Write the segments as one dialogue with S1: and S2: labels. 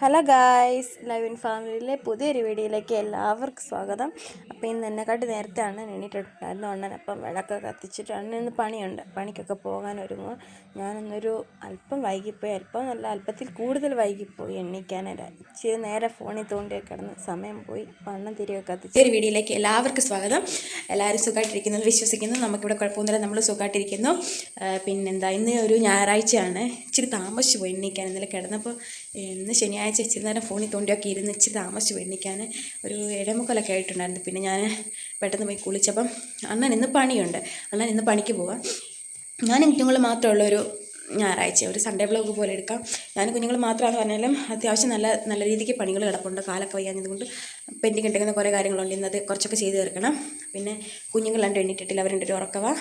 S1: Hello guys, live in ഫാമിലിയിലെ പുതിയൊരു വീഡിയോയിലേക്ക് എല്ലാവർക്കും സ്വാഗതം. അപ്പോൾ ഇന്ന് എന്നെക്കാട്ടി നേരത്തെയാണ് എണീറ്റിട്ടുണ്ടായിരുന്നു അണ്ണൻ. അപ്പം വിളക്കൊക്കെ കത്തിച്ചിട്ട് അണ്ണന് പണിയുണ്ട്, പണിക്കൊക്കെ പോകാൻ ഒരുങ്ങുക. ഞാനൊന്നൊരു അല്പം വൈകിപ്പോയി, അല്പത്തിൽ കൂടുതൽ വൈകിപ്പോയി എണീക്കാനായിട്ട്. ഇച്ചിരി നേരെ ഫോണിൽ തോണ്ടിയൊക്കെ കിടന്ന് സമയം പോയി. അപ്പം അണ്ണൻ തിരികെ കത്തിച്ച് ഒരു വീഡിയോയിലേക്ക് എല്ലാവർക്കും സ്വാഗതം. എല്ലാവരും സുഖമായിട്ടിരിക്കുന്നത് വിശ്വസിക്കുന്നു. നമുക്കിവിടെ കുഴപ്പമൊന്നുമില്ല, നമ്മൾ സുഖമായിട്ടിരിക്കുന്നു. പിന്നെന്താ, ഇന്ന് ഒരു ഞായറാഴ്ചയാണ്. ഇച്ചിരി താമസിച്ച് പോയി എണീക്കാൻ. ഇന്നലെ കിടന്നപ്പോൾ ഇന്ന് ശനിയാഴ്ച ഇച്ചിരി നേരം ഫോണിൽ തോണ്ടിയൊക്കെ ഇരുന്ന് ഇച്ചിരി താമസിച്ച് എണീക്കാൻ ഒരു 7:45 ആയിട്ടുണ്ടായിരുന്നു. പിന്നെ ഞാൻ പെട്ടെന്ന് പോയി കുളിച്ചപ്പം അണ്ണൻ ഇന്ന് പണിയുണ്ട്, അണ്ണൻ ഇന്ന് പണിക്ക് പോവാം. ഞാനും കുഞ്ഞുങ്ങൾ മാത്രമുള്ളൊരു ഞായറാഴ്ച, ഒരു സൺഡേ വ്ളോഗ് പോലെ എടുക്കാം. ഞാൻ കുഞ്ഞുങ്ങൾ മാത്രമാണെന്ന് പറഞ്ഞാലും അത്യാവശ്യം നല്ല രീതിക്ക് പണികൾ കിടപ്പുണ്ട്. കാലൊക്കെ വയ്യാഞ്ഞതുകൊണ്ട് പെൻഡിങ് കിട്ടുന്ന കുറേ കാര്യങ്ങളുണ്ട്. ഇന്നത് കുറച്ചൊക്കെ ചെയ്ത് തീർക്കണം. പിന്നെ കുഞ്ഞുങ്ങൾ രണ്ട് എണീറ്റിട്ടില്ല, അവരുടെ ഒരു ഉറക്കവാ.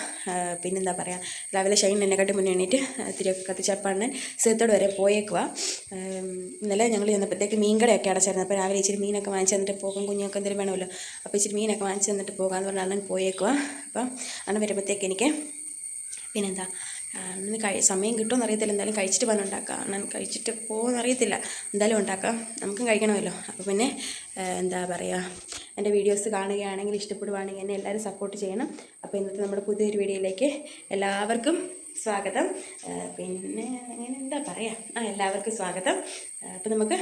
S1: പിന്നെന്താ പറയുക, രാവിലെ ഷൈൻ എന്നെക്കാട്ടി മുന്നേ എണീറ്റ് തിരികെ കത്തിച്ചപ്പോൾ അണ്ണൻ സീത്തോട് വരെ പോയേക്കുക. ഇന്നലെ ഞങ്ങൾ ചെന്നപ്പോഴത്തേക്ക് മീൻകടയൊക്കെ അടച്ചായിരുന്നു. അപ്പോൾ രാവിലെ ഇച്ചിരി മീനൊക്കെ വാങ്ങിച്ച് തന്നിട്ട് പോകും, കുഞ്ഞുങ്ങൾക്ക് എന്തെങ്കിലും വേണമല്ലോ. അപ്പോൾ ഇച്ചിരി മീനൊക്കെ വാങ്ങിച്ച് തന്നിട്ട് പോകാമെന്ന് പറഞ്ഞാൽ അണ്ണൻ പോയേക്കുക. അപ്പം അണ്ണൻ വരുമ്പോഴത്തേക്ക് എനിക്ക് പിന്നെന്താ അണ്ണന് സമയം കിട്ടുമെന്ന് അറിയത്തില്ല. എന്തായാലും കഴിച്ചിട്ട് വന്ന് ഉണ്ടാക്കാം. അണ്ണൻ കഴിച്ചിട്ട് പോകുമെന്ന് അറിയത്തില്ല, എന്തായാലും ഉണ്ടാക്കാം, നമുക്കും കഴിക്കണമല്ലോ. അപ്പോൾ പിന്നെ എന്താ പറയുക, എൻ്റെ വീഡിയോസ് കാണുകയാണെങ്കിൽ ഇഷ്ടപ്പെടുവാണെങ്കിൽ എന്നെ എല്ലാവരും സപ്പോർട്ട് ചെയ്യണം. അപ്പോൾ ഇന്നത്തെ നമ്മുടെ പുതിയൊരു വീഡിയോയിലേക്ക് എല്ലാവർക്കും സ്വാഗതം. പിന്നെ അങ്ങനെ എന്താ പറയുക, എല്ലാവർക്കും സ്വാഗതം. അപ്പോൾ നമുക്ക്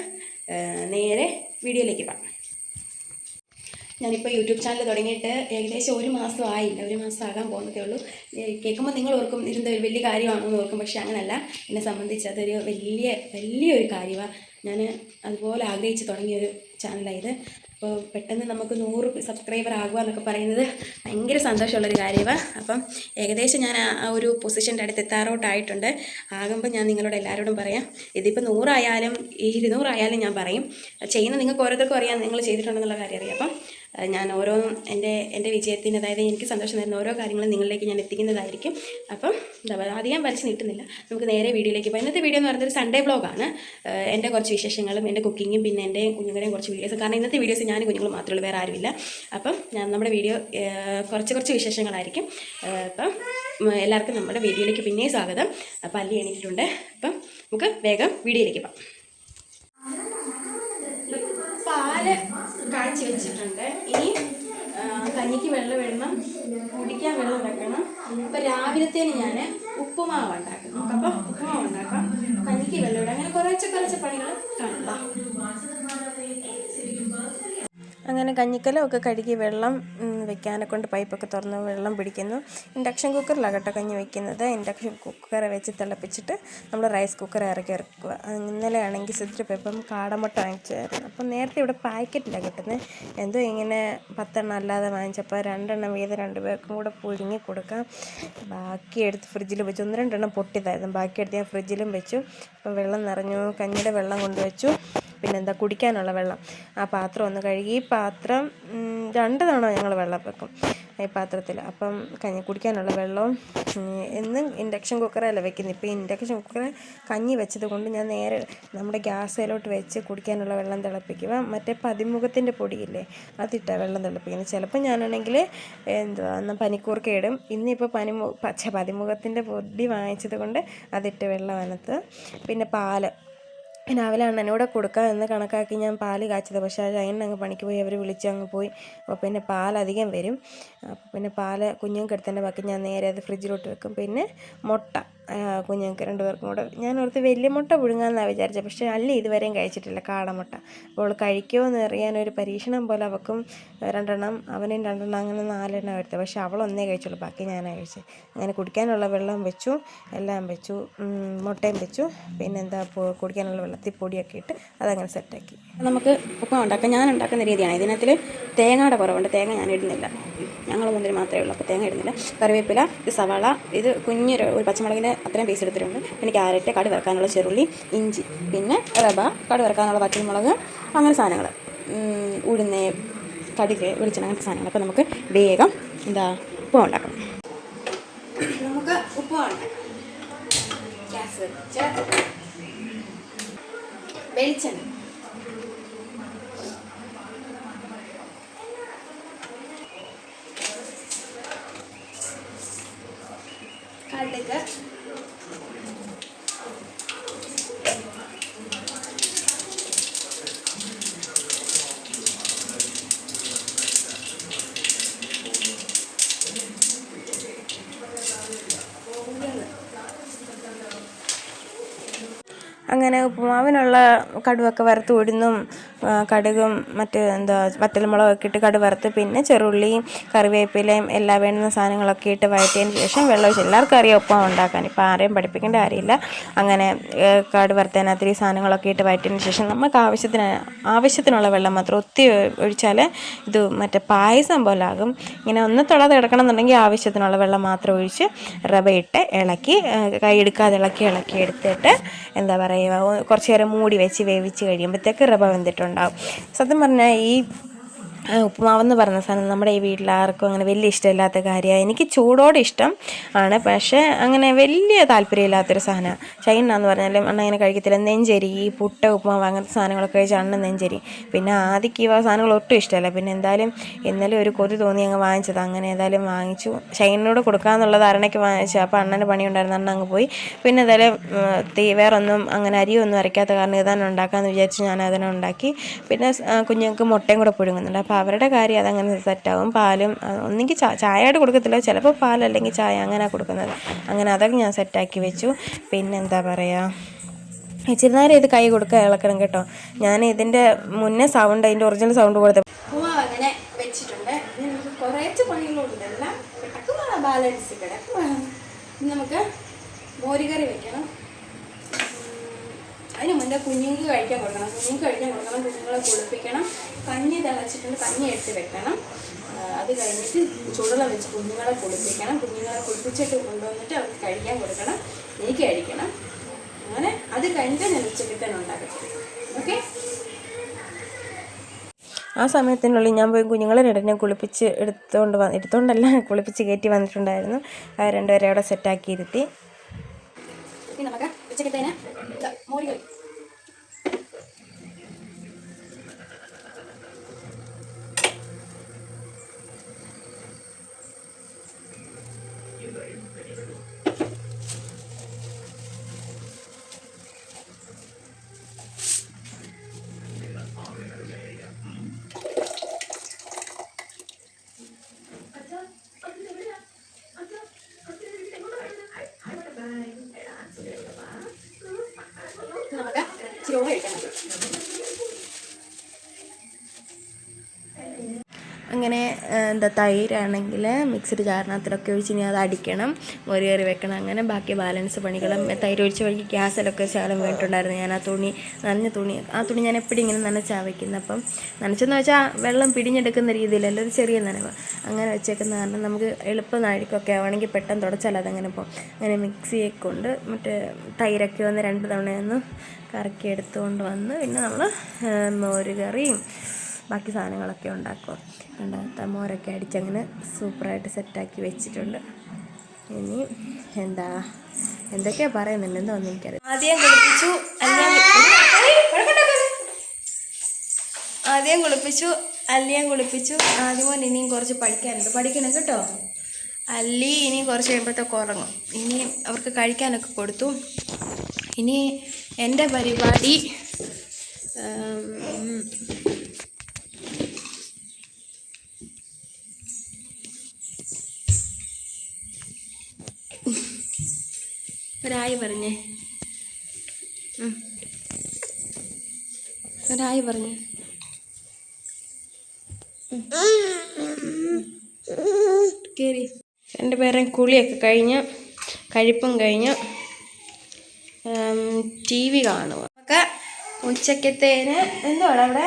S1: നേരെ വീഡിയോയിലേക്ക് പോകാം. ഞാനിപ്പോൾ യൂട്യൂബ് ചാനൽ തുടങ്ങിയിട്ട് ഏകദേശം 1 മാസം ആയില്ല, 1 മാസം ആകാൻ പോകുന്നതേ ഉള്ളൂ. കേൾക്കുമ്പോൾ നിങ്ങൾ ഓർക്കും ഇതിൻ്റെ ഒരു വലിയ കാര്യമാണെന്ന് ഓർക്കും, പക്ഷേ അങ്ങനെയല്ല. എന്നെ സംബന്ധിച്ച് അതൊരു വലിയൊരു കാര്യമാണ്. ഞാൻ അതുപോലെ ആഗ്രഹിച്ച് തുടങ്ങിയൊരു ചാനലായത്. അപ്പോൾ പെട്ടെന്ന് നമുക്ക് 100 സബ്സ്ക്രൈബർ ആകുക എന്നൊക്കെ പറയുന്നത് ഭയങ്കര സന്തോഷമുള്ളൊരു കാര്യമാണ്. അപ്പം ഏകദേശം ഞാൻ ആ ഒരു പൊസിഷൻ്റെ അടുത്ത് എത്താറോട്ടായിട്ടുണ്ട്. ആകുമ്പോൾ ഞാൻ നിങ്ങളോട് എല്ലാവരോടും പറയാം. ഇതിപ്പോൾ 100 ആയാലും 200 ആയാലും ഞാൻ പറയും. ചെയ്യുന്ന നിങ്ങൾക്ക് ഓരോരുത്തർക്കും അറിയാം, നിങ്ങൾ ചെയ്തിട്ടുണ്ടെന്നുള്ള കാര്യം അറിയാം. അപ്പം ഞാൻ ഓരോന്നും എൻ്റെ വിജയത്തിന്, അതായത് എനിക്ക് സന്തോഷം തരുന്ന ഓരോ കാര്യങ്ങളും നിങ്ങളിലേക്ക് ഞാൻ എത്തിക്കുന്നതായിരിക്കും. അപ്പം എന്താ പറയുക, അധികം വലിച്ച് നീട്ടുന്നില്ല, നമുക്ക് നേരെ വീഡിയോയിലേക്ക് പോകാം. ഇന്നത്തെ വീഡിയോ എന്ന് പറയുന്നത് സൺഡേ വ്ളോഗാണ്. എൻ്റെ കുറച്ച് വിശേഷങ്ങളും എൻ്റെ കുക്കിങ്ങും പിന്നെ എൻ്റെ കുഞ്ഞുങ്ങളുടെയും കുറച്ച് വീഡിയോസ്. കാരണം ഇന്നത്തെ വീഡിയോസ് ഞാൻ കുഞ്ഞുങ്ങൾ മാത്രമേ ഉള്ളൂ, വേറെ ആരുമില്ല. അപ്പം നമ്മുടെ വീഡിയോ കുറച്ച് വിശേഷങ്ങളായിരിക്കും. അപ്പം എല്ലാവർക്കും നമ്മുടെ വീഡിയോയിലേക്ക് പിന്നെയും സ്വാഗതം. അപ്പം അല്ലി എണീറ്റിട്ടുണ്ട്. അപ്പം നമുക്ക് വേഗം വീഡിയോയിലേക്ക് പോകാം. പാല് കാച്ചി വെച്ചിട്ടുണ്ട്. ഇനി കഞ്ഞിക്ക് വെള്ളം ഇടണം, കുടിക്കാൻ വെള്ളം വെക്കണം. അപ്പോൾ രാവിലത്തേന് ഞാൻ ഉപ്പുമാവ് ഉണ്ടാക്കും. അപ്പം ഉപ്പുമാവ് ഉണ്ടാക്കാം, കഞ്ഞിക്ക് വെള്ളം ഇടാം. അങ്ങനെ കുറച്ച് പണികൾ കാണാം. അങ്ങനെ കഞ്ഞിക്കലമൊക്കെ കഴുകി വെള്ളം വെക്കാനെ കൊണ്ട് പൈപ്പൊക്കെ തുറന്ന് വെള്ളം പിടിക്കുന്നു. ഇൻഡക്ഷൻ കുക്കറിലാണ് കേട്ടോ കഞ്ഞി വയ്ക്കുന്നത്. ഇൻഡക്ഷൻ കുക്കറെ വെച്ച് തിളപ്പിച്ചിട്ട് നമ്മൾ റൈസ് കുക്കർ ഇറക്കുക. ഇന്നലെ ആണെങ്കിൽ സിദ്ധിപ്പം കാടമുട്ട വാങ്ങിച്ചായിരുന്നു. അപ്പം നേരത്തെ ഇവിടെ പാക്കറ്റിലാണ് കിട്ടുന്നത്. എന്തോ ഇങ്ങനെ 10 എണ്ണം അല്ലാതെ വാങ്ങിച്ചപ്പോൾ 2 എണ്ണം വീതം 2 പേർക്കും കൂടെ പുഴുങ്ങി കൊടുക്കാം. ബാക്കി എടുത്ത് ഫ്രിഡ്ജിൽ വെച്ചു. 1-2 എണ്ണം പൊട്ടിയതായിരുന്നു, ബാക്കി എടുത്ത് ഞാൻ ഫ്രിഡ്ജിലും വെച്ചു. അപ്പം വെള്ളം നിറഞ്ഞു, കഞ്ഞിയുടെ വെള്ളം കൊണ്ടുവച്ചു. പിന്നെന്താ, കുടിക്കാനുള്ള വെള്ളം ആ പാത്രം ഒന്ന് കഴുകി. പാത്രം 2 തവണ ഞങ്ങൾ വെള്ളം വെക്കും ഈ പാത്രത്തിൽ. അപ്പം കുടിക്കാനുള്ള വെള്ളവും എന്നും ഇൻഡക്ഷൻ കുക്കറല്ല വെക്കുന്നത്. ഇപ്പോൾ ഇൻഡക്ഷൻ കുക്കർ കഞ്ഞി വെച്ചത് കൊണ്ട് ഞാൻ നേരെ നമ്മുടെ ഗ്യാസിലോട്ട് വെച്ച് കുടിക്കാനുള്ള വെള്ളം തിളപ്പിക്കുക. മറ്റേ പതിമുഖത്തിൻ്റെ പൊടിയില്ലേ, അതിട്ടാണ് വെള്ളം തിളപ്പിക്കുന്നത്. ചിലപ്പോൾ ഞാനാണെങ്കിൽ പനിക്കൂർക്ക ഇടും. ഇന്നിപ്പോൾ പതിമുഖത്തിൻ്റെ പൊടി വാങ്ങിച്ചത് കൊണ്ട് അതിട്ട് വെള്ളം അനത്ത്. പിന്നെ പാല് രാവിലെ അണ്ണനോടെ കൊടുക്കാം എന്ന് കണക്കാക്കി ഞാൻ പാല് കാച്ചത്. പക്ഷേ അങ്ങ് പണിക്ക് പോയി, അവർ വിളിച്ച് അങ്ങ് പോയി. അപ്പോൾ പിന്നെ പാലധികം വരും. അപ്പോൾ പിന്നെ പാല് കുഞ്ഞുങ്ങൾക്ക് എടുത്തതിൻ്റെ ബാക്കി ഞാൻ നേരെ അത് ഫ്രിഡ്ജിലോട്ട് വെക്കും. പിന്നെ മുട്ട കുഞ്ഞുങ്ങൾക്ക് 2 പേർക്കും കൂടെ ഞാൻ ഓർത്ത് വലിയ മുട്ട പുഴുങ്ങാമെന്നാണ് വിചാരിച്ചത്. പക്ഷേ അല്ലി ഇതുവരെയും കഴിച്ചിട്ടില്ല കാടമുട്ട. അപ്പോൾ അവൾ കഴിക്കുമോ എന്ന് അറിയാനൊരു പരീക്ഷണം പോലെ അവൾക്കും 2 എണ്ണം, അവനും 2 എണ്ണം, അങ്ങനെ 4 എണ്ണം എടുത്തത്. പക്ഷേ അവൾ ഒന്നേ കഴിച്ചുള്ളൂ, ബാക്കി ഞാനാണ് കഴിച്ചത്. അങ്ങനെ കുടിക്കാനുള്ള വെള്ളം വെച്ചു, എല്ലാം വെച്ചു, മുട്ടയും വെച്ചു. പിന്നെന്താ, കുടിക്കാനുള്ള വെള്ളത്തിൽ പൊടിയൊക്കെ ഇട്ട് അതങ്ങനെ സെറ്റാക്കി നമുക്ക് ഉപ്പ ഉണ്ടാക്കാം. ഞാൻ ഉണ്ടാക്കുന്ന രീതിയാണ്. ഇതിനകത്തിൽ തേങ്ങയുടെ കുറവുണ്ട്, തേങ്ങ ഞാൻ ഇടുന്നില്ല. ഞങ്ങൾ മുന്തിരി മാത്രമേ ഉള്ളൂ, അപ്പോൾ തേങ്ങ ഇടുന്നില്ല. കറിവേപ്പില, ഇത് സവാള, ഇത് കുഞ്ഞൊരു പച്ചമുളകിൻ്റെ അത്രയും പീസ് എടുത്തിട്ടുണ്ട്. പിന്നെ ക്യാരറ്റ്, കടി വറുക്കാനുള്ള ചെറുള്ളി, ഇഞ്ചി, പിന്നെ റവ, കടി വറുക്കാനുള്ള പച്ചമുളക്, അങ്ങനെ സാധനങ്ങൾ, ഉഴുന്ന്, കടുക്, വെളിച്ചെണ്ണ, അങ്ങനത്തെ സാധനങ്ങൾ. അപ്പോൾ നമുക്ക് വേഗം ഉപ്പുമാവ് ഉണ്ടാക്കാം. നമുക്ക് ഉപ്പുമാവ് ഉണ്ടാക്കാം. ഗ്യാസ് വെച്ച് വെളിച്ചെണ്ണ, കടുക്, അങ്ങനെ ഉപ്പുമാവിനുള്ള കടുവൊക്കെ വറുത്ത് ഉഴുന്നും കടുകും വറ്റൽമുളകൊക്കെ ഇട്ട് കടുക് വറുത്ത് പിന്നെ ചെറുള്ളിയും കറിവേപ്പിലയും എല്ലാ വേണ്ടുന്ന സാധനങ്ങളൊക്കെ ഇട്ട് വഴറ്റിയതിന് ശേഷം വെള്ളം ഒഴിച്ച് എല്ലാവർക്കും അറിയാം ഉപ്പുമാവ് ഉണ്ടാക്കാൻ, ഇപ്പോൾ ആരെയും പഠിപ്പിക്കേണ്ട കാര്യമില്ല. അങ്ങനെ കടുക് വറുത്തതിനകത്ത് ഈ സാധനങ്ങളൊക്കെ ഇട്ട് വഴറ്റിയതിന് ശേഷം നമുക്ക് ആവശ്യത്തിനുള്ള വെള്ളം മാത്രം ഒത്തിരി ഒഴിച്ചാൽ ഇത് പായസം പോലെ ആകും. ഇങ്ങനെ ഒന്ന് തൊടാതെ കിടക്കണം എന്നുണ്ടെങ്കിൽ ആവശ്യത്തിനുള്ള വെള്ളം മാത്രം ഒഴിച്ച് റവയിട്ട് ഇളക്കി കൈ എടുക്കാതെ ഇളക്കി എടുത്തിട്ട് കുറച്ച് നേരം മൂടി വെച്ച് വേവിച്ച് കഴിയുമ്പോഴത്തേക്ക് റവ വെന്തിട്ടുണ്ടാകും. സത്യം പറഞ്ഞാൽ ഈ ഉപ്പുമാവെന്ന് പറയുന്ന സാധനം നമ്മുടെ ഈ വീട്ടിലാർക്കും അങ്ങനെ വലിയ ഇഷ്ടമില്ലാത്ത കാര്യമാണ്. എനിക്ക് ചൂടോടെ ഇഷ്ടം ആണ്, പക്ഷേ അങ്ങനെ വലിയ താല്പര്യമില്ലാത്തൊരു സാധനമാണ്. ഷൈനാന്ന് പറഞ്ഞാലും അണ്ണ അങ്ങനെ കഴിക്കത്തില്ല. നെഞ്ചരി, ഈ പുട്ട്, ഉപ്പുമാവ് അങ്ങനത്തെ സാധനങ്ങളൊക്കെ കഴിച്ച് അണ്ണ നെഞ്ചരി. പിന്നെ ആദ്യക്ക് ഈ സാധനങ്ങൾ ഒട്ടും ഇഷ്ടമല്ല. പിന്നെ ഇന്നലെ ഒരു കൊതി തോന്നി അങ്ങ് വാങ്ങിച്ചത്. അങ്ങനെ ഏതായാലും വാങ്ങിച്ചു. ഷൈനോട് കൊടുക്കാമെന്നുള്ള ധാരണയ്ക്ക് വാങ്ങിച്ചു. അപ്പോൾ അണ്ണന് പണിയുണ്ടായിരുന്നു, അണ്ണ അങ്ങ് പോയി. പിന്നെ ഏതായാലും വേറൊന്നും അങ്ങനെ അരിയൊന്നും അരയ്ക്കാത്ത കാരണം ഇതാണ് ഉണ്ടാക്കാമെന്ന് വിചാരിച്ച് ഞാൻ അതിനെ ഉണ്ടാക്കി. പിന്നെ കുഞ്ഞുങ്ങൾക്ക് മുട്ടയും കൂടെ പുഴുങ്ങുന്നുണ്ട്. അപ്പോൾ അവരുടെ കാര്യം അതങ്ങനെ സെറ്റാവും. പാലും ഒന്നെങ്കിൽ ചായയായിട്ട് കൊടുക്കത്തില്ല, ചിലപ്പോൾ പാലല്ലെങ്കിൽ ചായ അങ്ങനെ കൊടുക്കുന്നത്. അങ്ങനെ അതൊക്കെ ഞാൻ സെറ്റാക്കി വെച്ചു. പിന്നെ ഇച്ചിരി നേരം ഇത് കൈ കൊടുക്കുക, ഇളക്കണം കേട്ടോ. ഞാൻ ഇതിൻ്റെ മുന്നേ അതിൻ്റെ ഒറിജിനൽ സൗണ്ട് കൊടുത്ത അങ്ങനെ വെച്ചിട്ടുണ്ട്. നമുക്ക് കുറച്ച് പണികളുണ്ട്, എല്ലാം ബാലൻസ് കിടക്കും. നമുക്ക് മോരുകറി വെക്കണം. അതിന് മുന്നേ കുഞ്ഞുങ്ങൾക്ക് കഴിക്കാൻ കൊടുക്കണം. കുഞ്ഞുങ്ങളെ കുളിപ്പിക്കണം. കഞ്ഞി തിളച്ചിട്ടുണ്ട്, കഞ്ഞി എടുത്ത് വെക്കണം. അത് കഴിഞ്ഞിട്ട് ചൂടുവെള്ളം വെച്ച് കുഞ്ഞുങ്ങളെ കുളിപ്പിക്കണം. കുഞ്ഞുങ്ങളെ കുളിപ്പിച്ചിട്ട് കൊണ്ടുവന്നിട്ട് അവർക്ക് കഴിക്കാൻ കൊടുക്കണം, എനിക്ക് കഴിക്കണം. അങ്ങനെ അത് കഴിഞ്ഞിട്ട് ഞാൻ ഉച്ചയ്ക്ക് തന്നെ ഉണ്ടാക്കട്ടെ. ഓക്കെ, ആ സമയത്തിനുള്ളിൽ ഞാൻ പോയി കുഞ്ഞുങ്ങളെ രണ്ടിനെ കുളിപ്പിച്ച് കുളിപ്പിച്ച് കയറ്റി വന്നിട്ടുണ്ടായിരുന്നു. രണ്ടുപേരെ അവിടെ സെറ്റാക്കി ഇരുത്തി. നമുക്ക് ഉച്ചക്കത്തേന് മോരുകറി. നമുക്ക് ചോറ് കഴിക്കണം. അങ്ങനെ തൈരാണെങ്കിൽ മിക്സിഡ് ജാറിനകത്തിലൊക്കെ ഒഴിച്ച് ഇനി അത് അടിക്കണം, മോര് കറി വെക്കണം. അങ്ങനെ ബാക്കി ബാലൻസ് പണികളും തൈര് ഒഴിച്ച് വഴിക്ക് ഗ്യാസിലൊക്കെ ശകലം വീണിട്ടുണ്ടായിരുന്നു. ഞാൻ നനഞ്ഞ തുണി ഞാൻ എപ്പോഴും ഇങ്ങനെ നനച്ചാണ് വയ്ക്കുന്നത്. അപ്പം നനച്ചെന്ന് വെച്ചാൽ വെള്ളം പിടിഞ്ഞെടുക്കുന്ന രീതിയിലല്ല, ഒരു ചെറിയ നനവ് അങ്ങനെ വെച്ചേക്കുന്ന കാരണം നമുക്ക് എളുപ്പം നാഴിക്കൊക്കെ ആവണമെങ്കിൽ പെട്ടെന്ന് തുടച്ചാൽ അതങ്ങനെ പോകും. അങ്ങനെ മിക്സിയെ കൊണ്ട് തൈരൊക്കെ വന്ന് 2 തവണയൊന്ന് കറക്കി എടുത്തുകൊണ്ട് വന്ന് പിന്നെ നമ്മൾ മോര് കറിയും ബാക്കി സാധനങ്ങളൊക്കെ ഉണ്ടാക്കും. മോരൊക്കെ അടിച്ചങ്ങനെ സൂപ്പറായിട്ട് സെറ്റാക്കി വെച്ചിട്ടുണ്ട്. ഇനി എന്തൊക്കെയാണ് പറയുന്നുണ്ട്, എന്താണെന്ന് എനിക്കറിയാം. ആദ്യം അല്ലിയും കുളിപ്പിച്ചു. ആദ്യമോ ഇനിയും കുറച്ച് പഠിക്കണം കേട്ടോ. അല്ലി ഇനിയും കുറച്ച് കഴിയുമ്പോഴത്തേക്ക് ഉറങ്ങും. ഇനി അവർക്ക് കഴിക്കാനൊക്കെ കൊടുത്തു. ഇനി എൻ്റെ പരിപാടി ഒരായി പറഞ്ഞേ. കയറി. 2 പേരെയും കുളിയൊക്കെ കഴിഞ്ഞ് കഴിപ്പും കഴിഞ്ഞ് TV കാണുക. നമുക്ക് ഉച്ചക്കത്തേന് എന്തുവാണ് അവിടെ,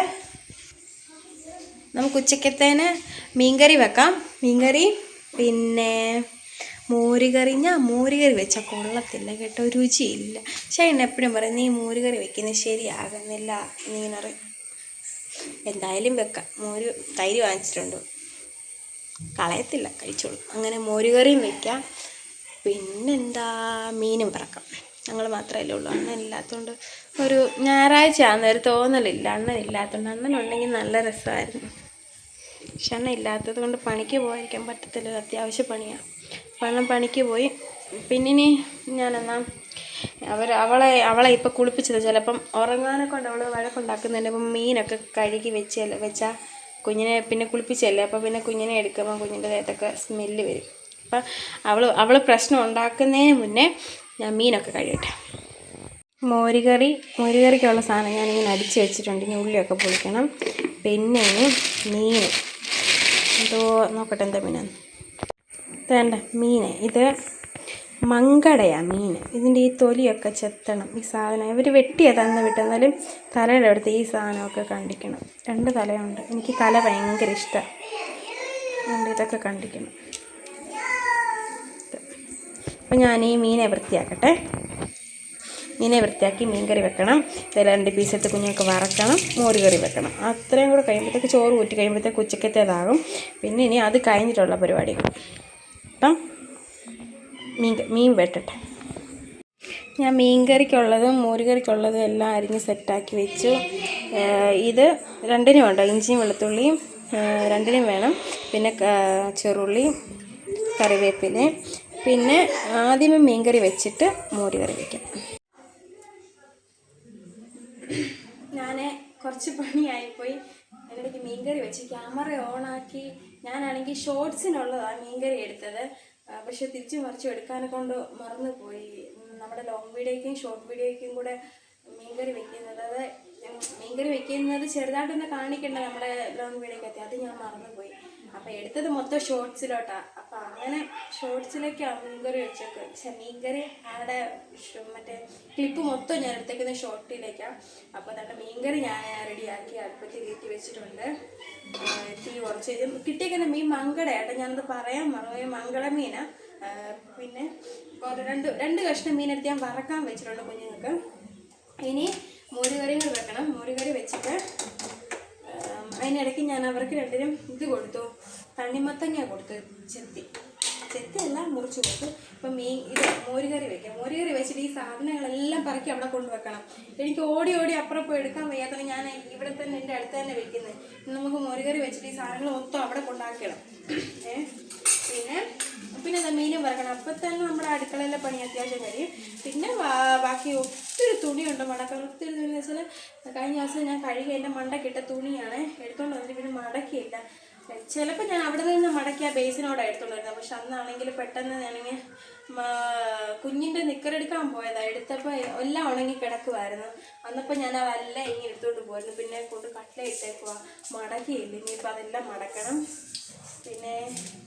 S1: നമുക്ക് ഉച്ചക്കത്തേന് മീൻകറി വെക്കാം. മീൻകറി പിന്നെ മോരുകറി. ഞാൻ മോരുകറി വെച്ചാൽ കൊള്ളത്തില്ല കേട്ടോ, രുചിയില്ല. പക്ഷേ എപ്പോഴും പറയും നീ മോരുകറി വെക്കുന്നത് ശരിയാകുന്നില്ല ഇങ്ങനെ പറയും. എന്തായാലും വെക്കാം. തൈര് വാങ്ങിച്ചിട്ടുണ്ട്, കളയത്തില്ല, കഴിച്ചോളൂ. അങ്ങനെ മോരുകറിയും വെക്കാം. പിന്നെന്താ, മീനും പറക്കാം. ഞങ്ങൾ മാത്രമല്ലേ ഉള്ളൂ, അണ്ണനില്ലാത്തതുകൊണ്ട് ഒരു ഞായറാഴ്ച ആണെന്നൊരു തോന്നലില്ല. അണ്ണനില്ലാത്തതുകൊണ്ട്, അണ്ണനുണ്ടെങ്കിൽ നല്ല രസമായിരുന്നു. പക്ഷെ അണ്ണൻ ഇല്ലാത്തത് കൊണ്ട് പണിക്ക് പോകാതിരിക്കാൻ പറ്റത്തില്ല, അത്യാവശ്യ പണിയാണ്. അപ്പം പണിക്ക് പോയി. പിന്നിനി ഞാനെന്നാ അവളെ ഇപ്പം കുളിപ്പിച്ചത് ചിലപ്പം ഉറങ്ങാനെ കൊണ്ട് അവൾ വഴക്കുണ്ടാക്കുന്നതിൻ്റെ ഇപ്പം മീനൊക്കെ കഴുകി വെച്ചാൽ കുഞ്ഞിനെ പിന്നെ കുളിപ്പിച്ചല്ലേ, അപ്പോൾ പിന്നെ കുഞ്ഞിനെ എടുക്കുമ്പോൾ കുഞ്ഞിൻ്റെ ദേഹത്തൊക്കെ സ്മെല്ല് വരും. അപ്പം അവൾ പ്രശ്നം ഉണ്ടാക്കുന്നതിന് മുന്നേ ഞാൻ മീനൊക്കെ കഴുകട്ടെ. മോരുകറിക്കുള്ള സാധനം ഞാനിങ്ങനെ അടിച്ച് വെച്ചിട്ടുണ്ട്. ഇനി ഉള്ളിയൊക്കെ പൊളിക്കണം. പിന്നെ മീൻ എന്തോ നോക്കട്ടെ എന്താ മീനാണ് വേണ്ട മീൻ. ഇത് മങ്കടയാണ് മീൻ. ഇതിൻ്റെ ഈ തൊലിയൊക്കെ ചെത്തണം. ഈ സാധനം ഇവർ വെട്ടിയാ തന്ന് വിട്ടെന്നാലും തലയുടെ അടുത്ത് ഈ സാധനമൊക്കെ കണ്ടിക്കണം. 2 തലയുണ്ട്. എനിക്ക് തല ഭയങ്കര ഇഷ്ടമാണ്. അതുകൊണ്ട് ഇതൊക്കെ കണ്ടിക്കണം. അപ്പം ഞാൻ ഈ മീനെ വൃത്തിയാക്കട്ടെ. മീനെ വൃത്തിയാക്കി മീൻകറി വെക്കണം. ഇതിൽ 2 പീസെടുത്ത് കുഞ്ഞൊക്കെ വറക്കണം. മോരുകറി വെക്കണം. അത്രയും കൂടെ കഴിയുമ്പോഴത്തേക്ക് ചോറ് കൂറ്റി കഴിയുമ്പോഴത്തേക്ക് ഉച്ചക്കത്തേതാകും. പിന്നെ ഇനി അത് കഴിഞ്ഞിട്ടുള്ള പരിപാടികൾ. അപ്പം മീൻ വെട്ടട്ടെ. ഞാൻ മീൻകറിക്കുള്ളതും മോരുകറിക്കുള്ളതും എല്ലാം അരിഞ്ഞ് സെറ്റാക്കി വെച്ചു. ഇത് 2നും ഉണ്ടോ, ഇഞ്ചിയും വെളുത്തുള്ളിയും 2നും വേണം. പിന്നെ ചെറുള്ളി, കറിവേപ്പില. പിന്നെ ആദ്യമേ മീൻകറി വെച്ചിട്ട് മോരുകറി വയ്ക്കാം. ഞാൻ കുറച്ച് പണിയായിപ്പോയി. അതിനിടയ്ക്ക് മീൻകറി വെച്ച് ക്യാമറ ഓണാക്കി. ഞാനാണെങ്കിൽ ഷോർട്സിനുള്ളതാണ് മീൻകറി എടുത്തത്. പക്ഷെ തിരിച്ചു മറിച്ചും എടുക്കാനെ കൊണ്ട് മറന്നുപോയി. നമ്മുടെ ലോങ് വീഡിയോയ്ക്കും ഷോർട്ട് വീഡിയോയ്ക്കും കൂടെ മീൻകറി വെക്കുന്നത് ചെറുതായിട്ടൊന്ന് കാണിക്കണ്ട നമ്മുടെ ലോങ് വീഡിയോക്കകത്ത്. അത് ഞാൻ മറന്നുപോയി. അപ്പം എടുത്തത് മൊത്തം ഷോർട്സിലോട്ടാണ്. അപ്പം അങ്ങനെ ഷോർട്സിലേക്കാണ് മീൻകറി വെച്ചേക്ക്. പക്ഷെ മീൻകറി അവിടെ മറ്റേ ക്ലിപ്പ് മൊത്തം ഞാൻ എടുത്തേക്കുന്നത് ഷോർട്ടിലേക്കാണ്. അപ്പോൾ തന്നെ മീൻകറി ഞാൻ റെഡിയാക്കി അടുപ്പത്ത് കയറ്റി വെച്ചിട്ടുണ്ട്. തീ കുറച്ച് കിട്ടിയേക്കുന്ന മീൻ മങ്കടയാട്ടോ. ഞാനത് പറയാൻ മറന്നു. മംഗള മീനാണ്. പിന്നെ രണ്ട് കഷ്ണം മീനെടുത്ത് ഞാൻ വറക്കാൻ വെച്ചിട്ടുണ്ട് കുഞ്ഞുങ്ങൾക്ക്. ഇനി മോരുകറിയും കൂടി വെക്കണം. മോരുകറി വെച്ചിട്ട് അതിനിടയ്ക്ക് ഞാൻ അവർക്ക് 2നും ഇത് കൊടുത്തു, തണ്ണിമത്തങ്ങ കൊടുത്തു. ചെത്തിയെല്ലാം മുറിച്ച് കൊടുത്തു. ഇപ്പം ഇത് മോരുകറി വെക്കാം. മോരുകറി വെച്ചിട്ട് ഈ സാധനങ്ങളെല്ലാം പറക്കി അവിടെ കൊണ്ടുവെക്കണം. എനിക്ക് ഓടി അപ്പുറം പോയി എടുക്കാൻ വയ്യാത്തത് ഞാൻ ഇവിടെ തന്നെ എൻ്റെ അടുത്ത് തന്നെ വെക്കുന്നത്. നമുക്ക് മോരുകറി വെച്ചിട്ട് ഈ സാധനങ്ങൾ മൊത്തം അവിടെ കൊണ്ടാക്കണം. പിന്നെ മീനും വറക്കണം. അപ്പം തന്നെ നമ്മുടെ അടുക്കളയിലെ പണി അത്യാവശ്യം കഴിയും. പിന്നെ ബാക്കി ഒത്തിരി തുണിയുണ്ട് മടക്കാൻ. ഒത്തിരി തുണി എന്ന് വെച്ചാൽ കഴിഞ്ഞ ദിവസം ഞാൻ കഴുകി എൻ്റെ മണ്ടക്കിട്ട തുണിയാണ് എടുത്തുകൊണ്ട് വന്നിട്ട് പിന്നെ മടക്കിയില്ല. ചിലപ്പോൾ ഞാൻ അവിടെ നിന്ന് മടക്കി ആ ബേസിനോടാണ് എടുത്തുകൊണ്ട് വരുന്നത്. പക്ഷെ അന്നാണെങ്കിൽ പെട്ടെന്ന് ഞാനിങ്ങനെ കുഞ്ഞിൻ്റെ നിക്കറെടുക്കാൻ പോയതാണ്. എടുത്തപ്പോൾ എല്ലാം ഉണങ്ങി കിടക്കുമായിരുന്നു. അന്നപ്പോൾ ഞാൻ അതെല്ലാം ഇങ്ങനെ എടുത്തുകൊണ്ട് പോയിരുന്നു. പിന്നെ കൊണ്ട് കട്ട്ല ഇട്ടേക്കുക മടക്കിയില്ല. ഇനിയിപ്പോൾ അതെല്ലാം മടക്കണം. പിന്നെ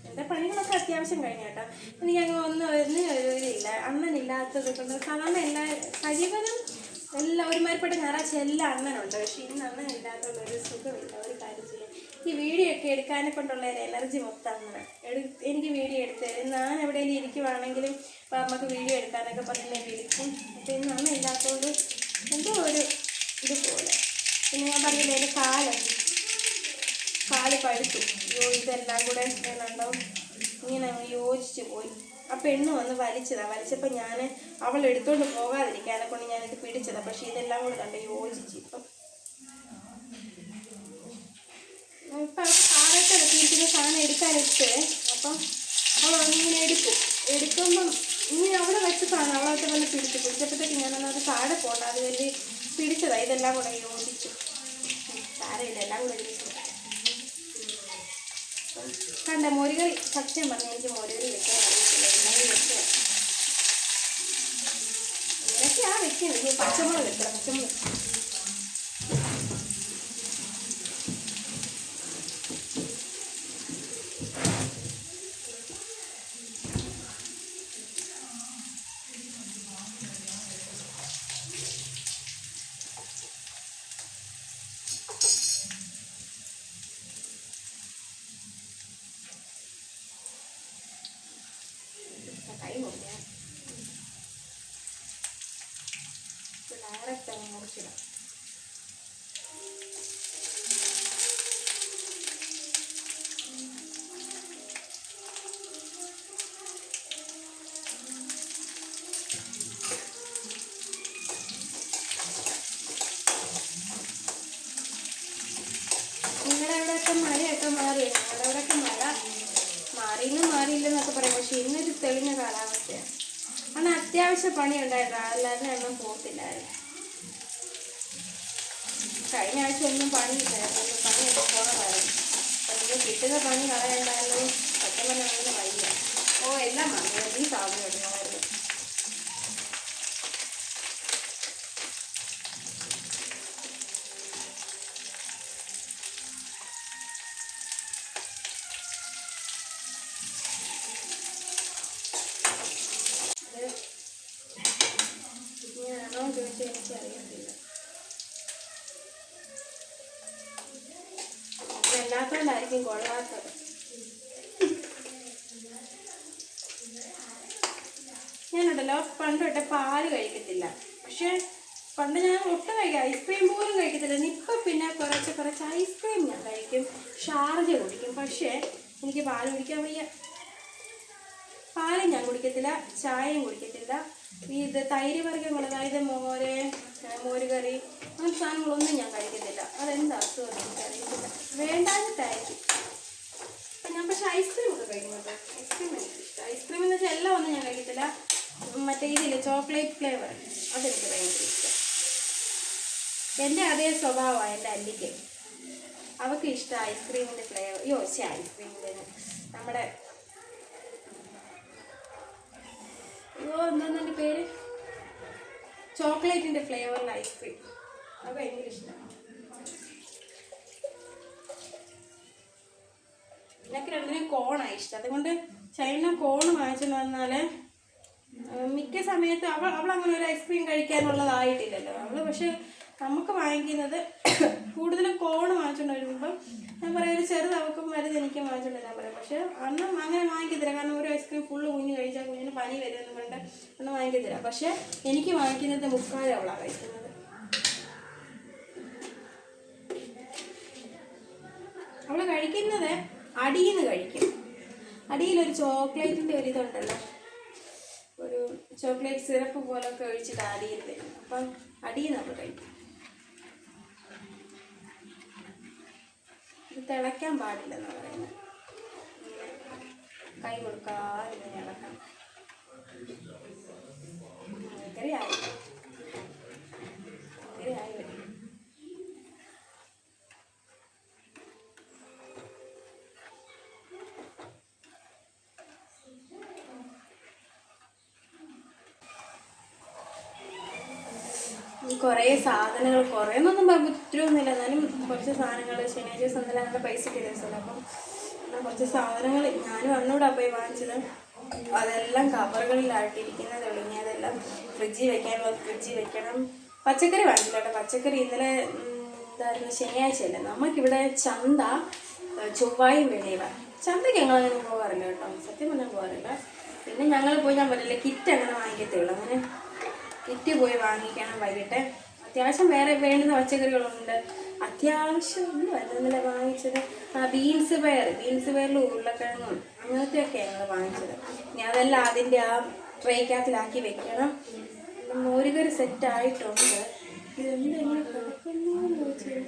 S1: എൻ്റെ പണികളൊക്കെ അത്യാവശ്യം കഴിഞ്ഞ കേട്ടോ. എനിക്കങ്ങ് ഒന്നും ഇതില്ല. അണ്ണനില്ലാത്തത് കൊണ്ട് സാധാരണ കഴിവതും എല്ലാം ഒരുമാതിരിപ്പെട്ട ഞായറാഴ്ച എല്ലാം അണ്ണനുണ്ട്. പക്ഷെ ഇന്ന് അണ്ണനില്ലാത്തതുകൊണ്ട് ഒരു സുഖമില്ല. ഒരു കാര്യം ചെയ്യാം, ഈ വീഡിയോ ഒക്കെ എടുക്കാനെ കൊണ്ടുള്ള ഒരു എനർജി മൊത്തം അങ്ങനെ എനിക്ക് വീഡിയോ എടുത്ത് ഞാൻ എവിടെയെങ്കിലും ഇരിക്കുവാണെങ്കിലും നമുക്ക് വീഡിയോ എടുക്കാനൊക്കെ പറഞ്ഞ് വിളിക്കും. അപ്പോൾ ഇന്ന് അണ്ണനില്ലാത്തതുകൊണ്ട് എന്തോ ഒരു ഇതുപോലെ. പിന്നെ ഞാൻ പറഞ്ഞില്ലേ എൻ്റെ കാല് പഴുത്തു. ഇതെല്ലാം കൂടെ ഉണ്ടാവും ഇങ്ങനെ യോജിച്ച് പോയി. ആ പെണ്ണ് വന്ന് വലിച്ചപ്പോൾ ഞാൻ അവൾ എടുത്തുകൊണ്ട് പോകാതിരിക്കാനെ കൊണ്ട് ഞാനിത് പിടിച്ചതാണ്. പക്ഷെ ഇതെല്ലാം കൂടെ കണ്ട് യോജിച്ച് ഇപ്പം താഴത്തെ ഇരിക്കുന്ന സാധനം എടുക്കാനിട്ട് അപ്പം അവൾ ഇങ്ങനെ എടുക്കുമ്പം ഇങ്ങനെ അവിടെ വെച്ചതാണ് അവളൊക്കെ വന്ന് പിടിച്ചപ്പോഴത്തേക്ക് ഞാനത് താഴെ പോകണ്ട അത് വലിയ പിടിച്ചതാണ്. ഇതെല്ലാം കൂടെ യോജിച്ചു. സാരമില്ല, എല്ലാം കൂടെ ഒരുമിച്ച് കണ്ട. മോരുകറി സത്യം പറഞ്ഞാൽ എനിക്ക് മോരുകറി വെക്കാൻ അറിയത്തില്ല. ഇങ്ങനെയൊക്കെയാണ് വെക്കുന്നത്. പച്ചമുളക് വെക്കണം. പച്ചമുളക് ഡയറക്റ്റ് അങ്ങ് മുറിച്ചിടാം. നിങ്ങളുടെ അവിടെയൊക്കെ മഴയൊക്കെ മാറിയോ? ഞങ്ങളുടെ അവിടെയൊക്കെ മഴ മാറിയില്ലെന്നൊക്കെ പറയും. പക്ഷെ ഇന്നൊരു തെളിഞ്ഞ കാലാവസ്ഥയാണ്. കാരണം അത്യാവശ്യം പണി ഉണ്ടായിട്ടോ, അല്ലാതെ ഒന്നും പോകത്തില്ലായിരുന്നു. കഴിഞ്ഞ ആഴ്ച ഒന്നും പണിയില്ലായിരുന്നു. പണിയൊക്കെ കുറവായിരുന്നു. അപ്പം നിങ്ങൾ കിട്ടുന്ന പണി കളയണ്ടായിരുന്നു. പെട്ടെന്ന് അങ്ങനെ വയ്യ. എല്ലാം മതി. ഈ സാധനം ഇടണമായിരുന്നു. ഇല്ലാത്തതുകൊണ്ടായിരിക്കും കൊള്ളാത്തത്. ഞാനുണ്ടല്ലോ പണ്ട് തൊട്ട് പാല് കഴിക്കത്തില്ല. പക്ഷെ പണ്ട് ഞാൻ ഒട്ടും കഴിക്കാം, ഐസ്ക്രീം പോലും കഴിക്കത്തില്ല. ഇപ്പം പിന്നെ കുറച്ച് ഐസ്ക്രീം ഞാൻ കഴിക്കും, ഷാർജ കുടിക്കും. പക്ഷേ എനിക്ക് പാല് കുടിക്കാൻ വയ്യ. പാലും ഞാൻ കുടിക്കത്തില്ല, ചായയും കുടിക്കത്തില്ല. ഇത് തൈര് വർഗ്ഗങ്ങൾ, അതായത് മോരുകറി, അങ്ങനെ സാധനങ്ങളൊന്നും ഞാൻ കഴിക്കത്തില്ല. അതെന്താ അസുഖം എനിക്കറിയത്തില്ല, വേണ്ടാഞ്ഞിട്ടായിരിക്കും. അപ്പം ഞാൻ പക്ഷേ ഐസ്ക്രീം ഒക്കെ കഴിക്കുന്നുണ്ട്. ഐസ്ക്രീം എനിക്ക് ഇഷ്ടം. ഐസ്ക്രീം എന്ന് വെച്ചാൽ എല്ലാം ഒന്നും ഞാൻ കഴിക്കത്തില്ല. മറ്റേ ഇതില്ല ചോക്ലേറ്റ് ഫ്ലേവർ, അതെനിക്ക് ഭയങ്കര ഇഷ്ടം. എൻ്റെ അതേ സ്വഭാവമാണ് എൻ്റെ അല്ലിക്ക്. അവൾക്ക് ഇഷ്ടം ഐസ്ക്രീമിൻ്റെ ഫ്ലേവർ. ഐസ്ക്രീമിൻ്റെ നമ്മുടെ എന്താണെൻ്റെ പേര്, ചോക്ലേറ്റിൻ്റെ ഫ്ലേവറിൽ ഐസ്ക്രീം, അത് ഭയങ്കര ഇഷ്ടമാണ്. എനിക്ക് രണ്ടിനും കോണാണ് ഇഷ്ടം. അതുകൊണ്ട് ചൈന കോണ് വാങ്ങിച്ചിട്ട് വന്നാൽ മിക്ക സമയത്ത് അവളങ്ങനെ ഒരു ഐസ്ക്രീം കഴിക്കാനുള്ളതായിട്ടില്ലല്ലോ അവൾ. പക്ഷെ നമുക്ക് വാങ്ങിക്കുന്നത് കൂടുതലും കോണ് വാങ്ങിച്ചുകൊണ്ട് വരുമ്പം ഞാൻ പറയാം, ഒരു ചെറുത് അവൾക്കും വലുത് എനിക്കും വാങ്ങിച്ചുകൊണ്ട് വരാൻ പറയാം. പക്ഷെ അണ്ണം അങ്ങനെ വാങ്ങിക്കത്തില്ല. കാരണം ഒരു ഐസ്ക്രീം ഫുള്ള് കുഞ്ഞ് കഴിച്ചാൽ കുഞ്ഞിന് പനി വരുമെന്ന് പറഞ്ഞിട്ട് അന്ന് വാങ്ങിക്കത്തില്ല. പക്ഷെ എനിക്ക് വാങ്ങിക്കുന്നത് മുക്കാലും അവളാണ് കഴിക്കുന്നത്. അവൾ കഴിക്കുന്നത് അടിയിൽ നിന്ന് കഴിക്കും. അടിയിലൊരു ചോക്ലേറ്റിൻ്റെ ഒരു ഇതുണ്ടല്ലോ, ഒരു ചോക്ലേറ്റ് സിറപ്പ് പോലൊക്കെ ഒഴിച്ചിട്ട് അടിയിൽ തരും. അപ്പം അടിയിൽ നമ്മൾ കഴിക്കും. ഇത് തിളയ്ക്കാൻ പാടില്ലെന്ന് പറയുന്നത്. കൈ കൊടുക്കാതെ ഇങ്ങനെ ഇളക്കണം. ഭയങ്കരയായി വരും. കുറേ സാധനങ്ങൾ, കുറേന്നൊന്നും ഒത്തിരി ഒന്നുമില്ല, എന്നാലും കുറച്ച് സാധനങ്ങൾ ശനിയാഴ്ച ദിവസം അങ്ങനെ പൈസ കിട്ടിയ ദിവസമല്ല. അപ്പം കുറച്ച് സാധനങ്ങൾ ഞാനും അന്നൂടെ പോയി വാങ്ങിച്ചത്. അതെല്ലാം കവറുകളിലായിട്ടിരിക്കുന്നത് ഒളിങ്ങിയതെല്ലാം ഫ്രിഡ്ജിൽ വെക്കണം. പച്ചക്കറി വാങ്ങിച്ചില്ല കേട്ടോ. പച്ചക്കറി ഇന്നലെ എന്തായിരുന്നു, ശനിയാഴ്ചയല്ലേ. നമുക്കിവിടെ ചന്ത ചൊവ്വായും വെള്ളിയുമാണ്. ചന്തയ്ക്ക് ഞങ്ങളങ്ങനെ പോകാറില്ല കേട്ടോ, സത്യം പറഞ്ഞാൽ പോകാറില്ല. പിന്നെ ഞങ്ങൾ പോയി, ഞാൻ പറയില്ല, കിറ്റ് അങ്ങനെ വാങ്ങിക്കത്തുള്ളൂ. അങ്ങനെ കിറ്റ് പോയി വാങ്ങിക്കണം വൈകിട്ട്. അത്യാവശ്യം വേറെ വേണ്ടുന്ന പച്ചക്കറികളുണ്ട്. അത്യാവശ്യം ഒന്നും ഇന്നലെ വാങ്ങിച്ചത് ബീൻസ് പയറിൽ ഉരുളക്കിഴങ്ങും അങ്ങനത്തെയൊക്കെ ഞങ്ങൾ വാങ്ങിച്ചത്. ഇനി അതെല്ലാം അതിൻ്റെ ആ ട്രേക്കകത്തിലാക്കി വെക്കണം. മോരുകറി സെറ്റായിട്ടുണ്ട്. ഇതെന്തെങ്കിലും കിടക്കുന്നതെന്ന് ചോദിച്ചാൽ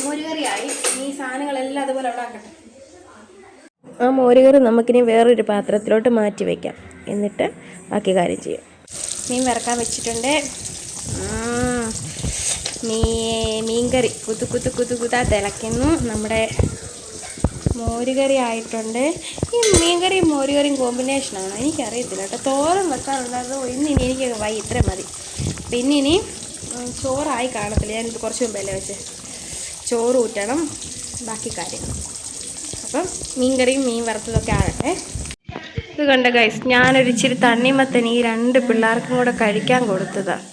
S1: മോരുകറിയായി. ഈ സാധനങ്ങളെല്ലാം അതുപോലെ അവിടെ ആക്കട്ടെ. ആ മോരുകറി നമുക്കിനി വേറൊരു പാത്രത്തിലോട്ട് മാറ്റി വയ്ക്കാം. എന്നിട്ട് ബാക്കി കാര്യം ചെയ്യും. മീൻ വറക്കാൻ വെച്ചിട്ടുണ്ട്. മീൻകറി കുതാ തിളയ്ക്കുന്നു. നമ്മുടെ മോരുകറി ആയിട്ടുണ്ട്. ഈ മീൻകറിയും മോരുകറിയും കോമ്പിനേഷനാണ്, എനിക്കറിയത്തില്ല കേട്ടോ. തോരൻ വെക്കാറുണ്ടായിരുന്നു. ഇനി എനിക്ക് ഇത്രയും മതി. പിന്നെ ഇനി ചോറായി കാണത്തില്ല. ഞാനിത് കുറച്ച് മുമ്പല്ലേ വെച്ച് ചോറ് ഊറ്റണം, ബാക്കി കാര്യങ്ങൾ. അപ്പം മീൻകറിയും മീൻ വറുത്തതൊക്കെ ആകട്ടെ. ഇത് കണ്ട ഗൈസ്, ഞാനൊരു ഇച്ചിരി തണ്ണിമത്തൻ ഈ 2 പിള്ളേർക്കും കൂടെ കഴിക്കാൻ കൊടുത്തതാണ്.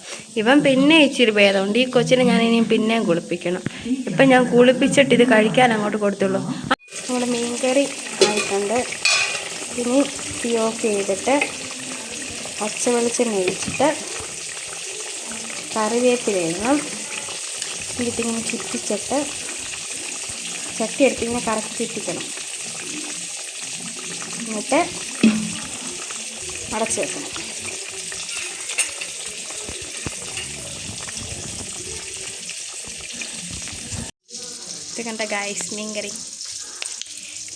S1: ഇവൻ പിന്നെ ഇച്ചിരി ഭേദമുണ്ട്. ഈ കൊച്ചിനെ ഞാൻ ഇനിയും പിന്നെയും കുളിപ്പിക്കണം. ഇപ്പം ഞാൻ കുളിപ്പിച്ചിട്ട് ഇത് കഴിക്കാൻ അങ്ങോട്ട് കൊടുത്തുള്ളൂ. നമ്മുടെ മീൻകറി ആയിട്ടുണ്ട്. ഇനി തീ ഓഫ് ചെയ്തിട്ട് പച്ച വെളിച്ചെണ്ണ ഒഴിച്ചിട്ട് കറിവേപ്പില ഇടണം. ഇതിങ്ങനെ ചുറ്റിച്ചിട്ട് ചട്ടി എടുത്ത് ഇങ്ങനെ കറക്കി ചുറ്റിക്കണം. എന്നിട്ട് അടച്ച് വെക്കണം. ഇത് കണ്ട ഗായ്സ് മീൻകറി.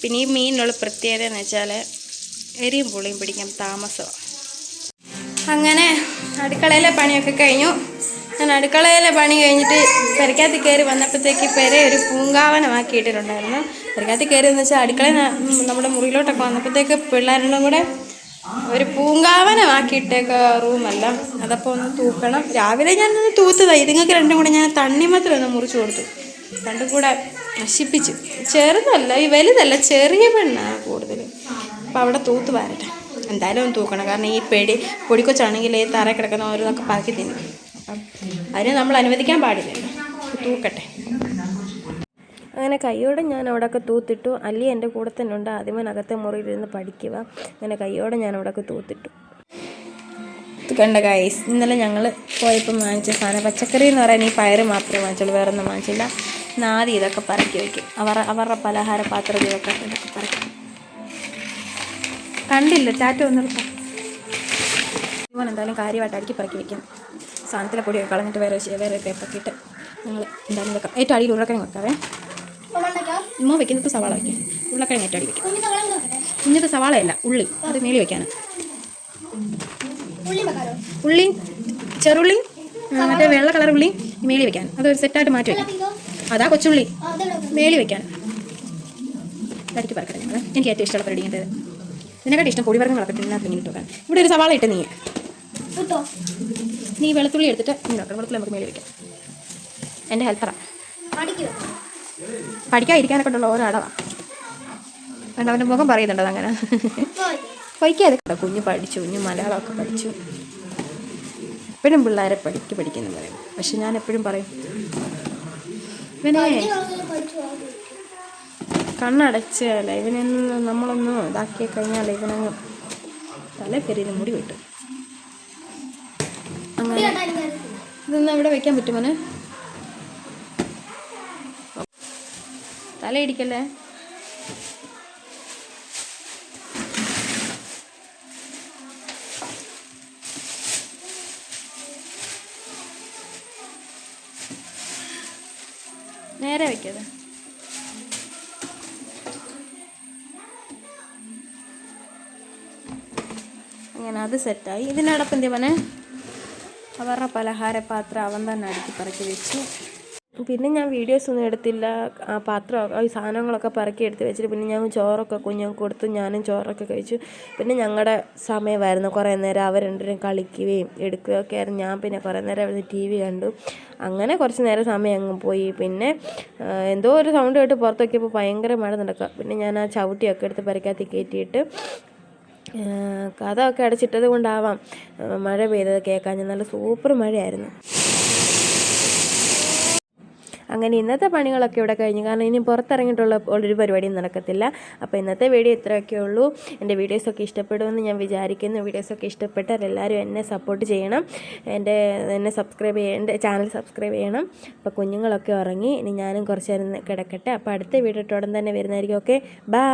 S1: പിന്നെ ഈ മീനിനുള്ള പ്രത്യേകത എന്ന് വെച്ചാൽ എരിയും പുളിയും പിടിക്കാൻ താമസമാണ്. അങ്ങനെ അടുക്കളയിലെ പണിയൊക്കെ കഴിഞ്ഞു. ഞാൻ അടുക്കളയിലെ പണി കഴിഞ്ഞിട്ട് പെരക്കകത്ത് കയറി വന്നപ്പോഴത്തേക്ക് ഒരു പൂങ്കാവനമാക്കിയിട്ടിട്ടുണ്ടായിരുന്നു. പെരക്കകത്ത് കയറി എന്ന് വെച്ചാൽ അടുക്കളയിൽ നമ്മുടെ മുറിയിലോട്ടൊക്കെ വന്നപ്പോഴത്തേക്ക് പിള്ളേരുടെ കൂടെ ഒരു പൂങ്കാവനമാക്കിയിട്ടേക്ക് റൂമല്ല. അതപ്പോൾ ഒന്ന് തൂക്കണം. രാവിലെ ഞാനൊന്ന് തൂത്തതായി. ഇതുങ്ങൾക്ക് രണ്ടും കൂടെ ഞാൻ തണ്ണിമത്തൻ ഒന്ന് മുറിച്ച് കൊടുത്തു. രണ്ടും കൂടെ നശിപ്പിച്ചു. ചെറുതല്ല, ഈ വലുതല്ല, ചെറിയ പെണ്ണാണ് കൂടുതൽ. അപ്പോൾ അവിടെ തൂത്ത് വരട്ടെ. എന്തായാലും ഒന്ന് തൂക്കണം. കാരണം ഈ പൊടിക്കൊച്ചാണെങ്കിൽ തറ കിടക്കുന്ന ഓരോന്നൊക്കെ പാക്കി തിന്നും. അപ്പം അതിന് നമ്മൾ അനുവദിക്കാൻ പാടില്ലല്ലോ. തൂക്കട്ടെ. അങ്ങനെ കൈയോടെ ഞാൻ അവിടെയൊക്കെ തൂത്തിട്ടു. അല്ലി എൻ്റെ കൂടെ തന്നെ ഉണ്ട്. ആദ്യമനകത്തെ മുറിയിലിരുന്ന് പഠിക്കുക. അങ്ങനെ കൈയോടെ ഞാൻ അവിടെയൊക്കെ തൂത്തിട്ടു. കണ്ട ഗൈസ്, ഇന്നലെ ഞങ്ങൾ പോയപ്പോൾ വാങ്ങിച്ച സാധനം പച്ചക്കറി എന്ന് പറയാൻ ഈ പയറ് മാത്രമേ വാങ്ങിച്ചുള്ളൂ, വേറെ ഒന്നും വാങ്ങിച്ചില്ല. ആദ്യം ഇതൊക്കെ പറക്കി വയ്ക്കും. അവരുടെ പലഹാര പാത്രം ഇതൊക്കെ പറക്കി കണ്ടില്ല. ടാറ്റ ഒന്നെടുക്കാം. ഇവൻ എന്തായാലും കാര്യമായിട്ട് അടുക്കി പറക്കി വയ്ക്കാം. സാധനത്തിലെ പൊടിയൊക്കെ കളഞ്ഞിട്ട് വേറെ പേപ്പറൊക്കെ ഇട്ട് ഞങ്ങൾ എന്തായാലും വെക്കാം. ഏറ്റവും അടിയിൽ ഉരുളക്കിഴങ്ങ് വെക്കാവേ. ഉമ്മ വെക്കുന്നത് സവാള വയ്ക്കും. ഉരുളക്കിഴങ്ങ് ഏറ്റവും അടി വയ്ക്കും. കുഞ്ഞത് സവാളയല്ല, ഉള്ളി. അത് മേളി വയ്ക്കാനാണ്. ഉള്ളി, ചെറുള്ളി, മറ്റേ വെള്ള കളർ ഉള്ളി മേളി വെക്കാൻ. അതൊരു സെറ്റായിട്ട് മാറ്റി വയ്ക്കാം. അതാ കൊച്ചുള്ളി മേളി വെക്കാൻ. തടിക്ക് പറക്കട്ടെ. ഞങ്ങൾ എനിക്ക് ഏറ്റവും ഇഷ്ടമുള്ള പരിപാടി ഇങ്ങനത്തെ. ഇതിനെക്കാട്ടി ഇഷ്ടം പൊടിവർഗ്ഗങ്ങളൊക്കെ ഇതിനകത്ത് ഇങ്ങനെ ഇട്ട് വെക്കാൻ. ഇവിടെ ഒരു സവാള ഇട്ട് നീ വെളുത്തുള്ളി എടുത്തിട്ട് ഇങ്ങോട്ട് വെളുത്തുള്ളി നമുക്ക് മേളി വയ്ക്കാം. എൻ്റെ ഹെൽപ്പറാണ്. പഠിക്കാതിരിക്കാനൊക്കെ ഉണ്ടല്ലോ ഓരോ അടവാണ്. അവൻ്റെ മുഖം പറയുന്നുണ്ടത് അങ്ങനെ. പഠിക്കാതെ കുഞ്ഞ് പഠിച്ചു, കുഞ്ഞ് മലയാളമൊക്കെ പഠിച്ചു. എപ്പോഴും പിള്ളേരെ പഠിക്കുന്നു പറയും. പക്ഷെ ഞാൻ എപ്പോഴും പറയും ഇവനെ കണ്ണടച്ചല്ല, ഇവനൊന്ന് നമ്മളൊന്ന് ഇതാക്കി കഴിഞ്ഞാൽ ഇവനങ്ങ് തല കയറിയത് മുടി കിട്ടും. അങ്ങനെ ഇതൊന്നും അവിടെ വെക്കാൻ പറ്റുമോനെ? തലയിടിക്കല്ലേ. നേരെ വയ്ക്കത്. അങ്ങനെ അത് സെറ്റായി. ഇതിനോടൊപ്പം എന്ത് പനെ അവരുടെ പലഹാരപാത്രം അവൻ തന്നെ അടുക്കി പറക്കി വെച്ചു. പിന്നെ ഞാൻ വീഡിയോസൊന്നും എടുത്തില്ല. ആ പാത്രം ഈ സാധനങ്ങളൊക്കെ പറക്കി എടുത്ത് വെച്ചിട്ട് പിന്നെ ഞാൻ ചോറൊക്കെ കുഞ്ഞുങ്ങൾക്ക് കൊടുത്തു. ഞാനും ചോറൊക്കെ കഴിച്ചു. പിന്നെ ഞങ്ങളുടെ സമയമായിരുന്നു. കുറേ നേരം അവർ രണ്ടുപേരും കളിക്കുകയും എടുക്കുകയൊക്കെ ആയിരുന്നു. ഞാൻ പിന്നെ കുറേ നേരം അവിടെ TV കണ്ടു. അങ്ങനെ കുറച്ച് നേരം സമയം അങ്ങ് പോയി. പിന്നെ എന്തോ ഒരു സൗണ്ട് കേട്ട് പുറത്ത് നോക്കിയപ്പോൾ ഭയങ്കര മഴ നടക്കുക. പിന്നെ ഞാൻ ആ ചവിട്ടിയൊക്കെ എടുത്ത് പരിക്കകത്ത് കയറ്റിയിട്ട് കഥയൊക്കെ അടച്ചിട്ടത് കൊണ്ടാവാം മഴ പെയ്തത് കേൾക്കാൻ. നല്ല സൂപ്പർ മഴയായിരുന്നു. അങ്ങനെ ഇന്നത്തെ പണികളൊക്കെ ഇവിടെ കഴിഞ്ഞു. കാരണം ഇനി പുറത്തിറങ്ങിയിട്ടുള്ള ഒരു പരിപാടിയും നടക്കത്തില്ല. അപ്പോൾ ഇന്നത്തെ വീഡിയോ ഇത്രയൊക്കെ ഉള്ളൂ. എൻ്റെ വീഡിയോസൊക്കെ ഇഷ്ടപ്പെടുമെന്ന് ഞാൻ വിചാരിക്കുന്നു. വീഡിയോസൊക്കെ ഇഷ്ടപ്പെട്ടാൽ എല്ലാവരും എന്നെ സപ്പോർട്ട് ചെയ്യണം. എന്നെ സബ്സ്ക്രൈബ് ചെയ്യണം, എൻ്റെ ചാനൽ സബ്സ്ക്രൈബ് ചെയ്യണം. അപ്പോൾ കുഞ്ഞുങ്ങളൊക്കെ ഉറങ്ങി. ഇനി ഞാനും കുറച്ച് നേരം കിടക്കട്ടെ. അപ്പോൾ അടുത്ത വീഡിയോ ഉടൻ തന്നെ വരുന്നതായിരിക്കും. Okay, by.